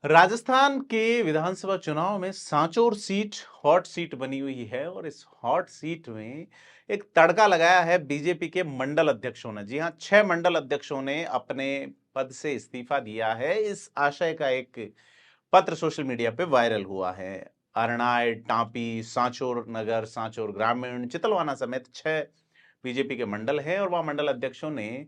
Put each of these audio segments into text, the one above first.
राजस्थान के विधानसभा चुनाव में सांचौर सीट हॉट सीट बनी हुई है और इस हॉट सीट में एक तड़का लगाया है बीजेपी के मंडल अध्यक्षों ने। जी हां, 6 मंडल अध्यक्षों ने अपने पद से इस्तीफा दिया है। इस आशय का एक पत्र सोशल मीडिया पे वायरल हुआ है। अरनाई, टांपी, सांचौर नगर, सांचौर ग्रामीण, चितलवाना समेत 6 बीजेपी के मंडल हैं और वहां मंडल अध्यक्षों ने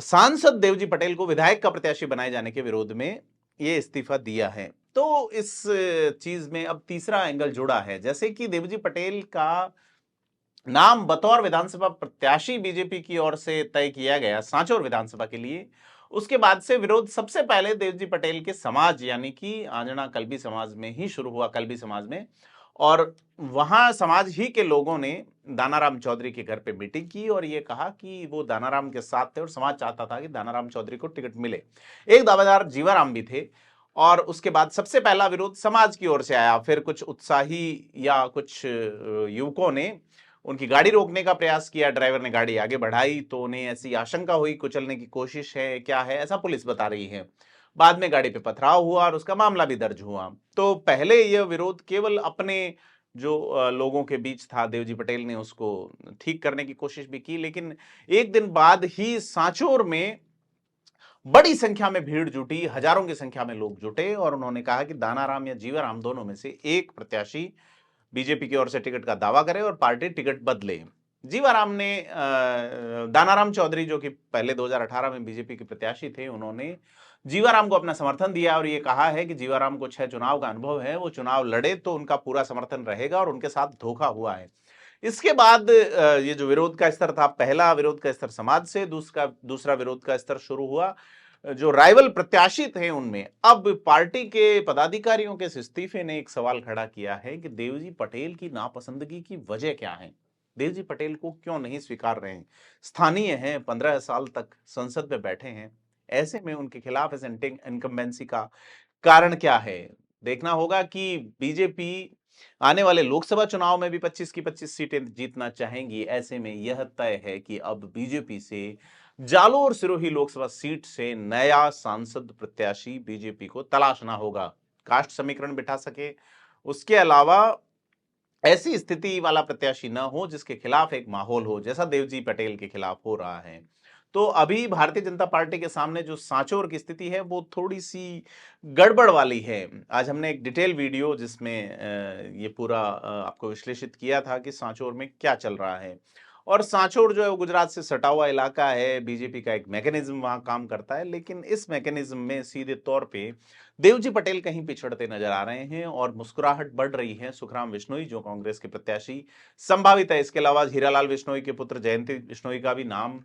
सांसद देवजी पटेल को विधायक का प्रत्याशी बनाए जाने के विरोध में ये इस्तीफा दिया है। तो इस चीज में अब तीसरा एंगल जुड़ा है। जैसे कि देवजी पटेल का नाम बतौर विधानसभा प्रत्याशी बीजेपी की ओर से तय किया गया सांचौर विधानसभा के लिए, उसके बाद से विरोध सबसे पहले देवजी पटेल के समाज यानी कि आंजना कल्बी समाज में ही शुरू हुआ, कल्बी समाज में। और वहां समाज ही के लोगों ने दानाराम चौधरी के घर पे मीटिंग की और ये कहा कि वो दानाराम के साथ थे और समाज चाहता था कि दानाराम चौधरी को टिकट मिले। एक दावेदार जीवाराम भी थे और उसके बाद सबसे पहला विरोध समाज की ओर से आया। फिर कुछ उत्साही या कुछ युवकों ने उनकी गाड़ी रोकने का प्रयास किया। ड्राइवर ने गाड़ी आगे बढ़ाई तो उन्हें ऐसी आशंका हुई कुचलने की कोशिश है, क्या है, ऐसा पुलिस बता रही है। बाद में गाड़ी पे पथराव हुआ और उसका मामला भी दर्ज हुआ। तो पहले यह विरोध केवल अपने जो लोगों के बीच था, देवजी पटेल ने उसको ठीक करने की कोशिश भी की, लेकिन एक दिन बाद ही सांचौर में बड़ी संख्या में भीड़ जुटी, हजारों की संख्या में लोग जुटे और उन्होंने कहा कि दानाराम या जीवाराम दोनों में से एक प्रत्याशी बीजेपी की ओर से टिकट का दावा करे और पार्टी टिकट बदले। जीवाराम ने दानाराम चौधरी जो कि पहले 2018 में बीजेपी के प्रत्याशी थे, उन्होंने जीवाराम को अपना समर्थन दिया और ये कहा है कि जीवाराम को 6 चुनाव का अनुभव है, वो चुनाव लड़े तो उनका पूरा समर्थन रहेगा और उनके साथ धोखा हुआ है। इसके बाद ये जो विरोध का स्तर था, पहला विरोध का स्तर समाज से, दूसरा विरोध का स्तर शुरू हुआ जो राइवल प्रत्याशी थे उनमें। अब पार्टी के पदाधिकारियों के इस इस्तीफे ने एक सवाल खड़ा किया है कि देवजी पटेल की नापसंदगी की वजह क्या है। देवजी पटेल को क्यों नहीं स्वीकार रहे हैं? स्थानीय हैं, 15 साल तक संसद में बैठे हैं, ऐसे में उनके खिलाफ इस इनकम्बेंसी का कारण क्या है? देखना होगा कि बीजेपी आने वाले लोकसभा चुनाव में भी 25 की 25 सीटें जीतना चाहेंगी। ऐसे में यह तय है कि अब बीजेपी से जालोर सिरोही लोकसभा सीट से नया सांसद प्रत्याशी बीजेपी को तलाशना होगा। कास्ट समीकरण बिठा सके, उसके अलावा ऐसी स्थिति वाला प्रत्याशी न हो जिसके खिलाफ एक माहौल हो, जैसा देवजी पटेल के खिलाफ हो रहा है। तो अभी भारतीय जनता पार्टी के सामने जो सांचौर की स्थिति है वो थोड़ी सी गड़बड़ वाली है। आज हमने एक डिटेल वीडियो जिसमें ये पूरा आपको विश्लेषित किया था कि सांचौर में क्या चल रहा है। और सांचौर जो है वो गुजरात से सटा हुआ इलाका है, बीजेपी का एक मैकेनिज्म वहां काम करता है, लेकिन इस मैकेनिज्म में सीधे तौर पे देवजी पटेल कहीं पिछड़ते नजर आ रहे हैं और मुस्कुराहट बढ़ रही है। सुखराम बिश्नोई जो कांग्रेस के प्रत्याशी संभावित है, इसके अलावा हीरालाल बिश्नोई के पुत्र जयंती बिश्नोई का भी नाम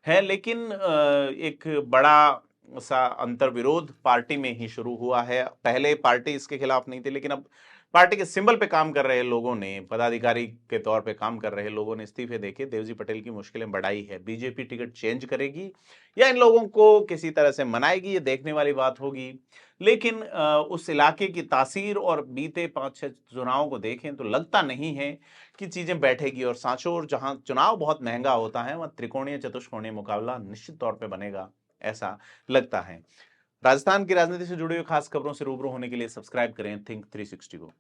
है, लेकिन एक बड़ा सा अंतर्विरोध पार्टी में ही शुरू हुआ है। पहले पार्टी इसके खिलाफ नहीं थी, लेकिन अब पार्टी के सिंबल पे काम कर रहे लोगों ने, पदाधिकारी के तौर पे काम कर रहे लोगों ने इस्तीफे देके देवजी पटेल की मुश्किलें बढ़ाई है। बीजेपी टिकट चेंज करेगी या इन लोगों को किसी तरह से मनाएगी, ये देखने वाली बात होगी। लेकिन उस इलाके की तासीर और बीते 5-6 चुनावों को देखें तो लगता नहीं है कि चीजें बैठेगी और सांचौर जहां चुनाव बहुत महंगा होता है, वहां त्रिकोणीय चतुष्कोणीय मुकाबला निश्चित तौर पे बनेगा, ऐसा लगता है। राजस्थान की राजनीति से जुड़ी हुई खास खबरों से रूबरू होने के लिए सब्सक्राइब करें थिंक 360 को।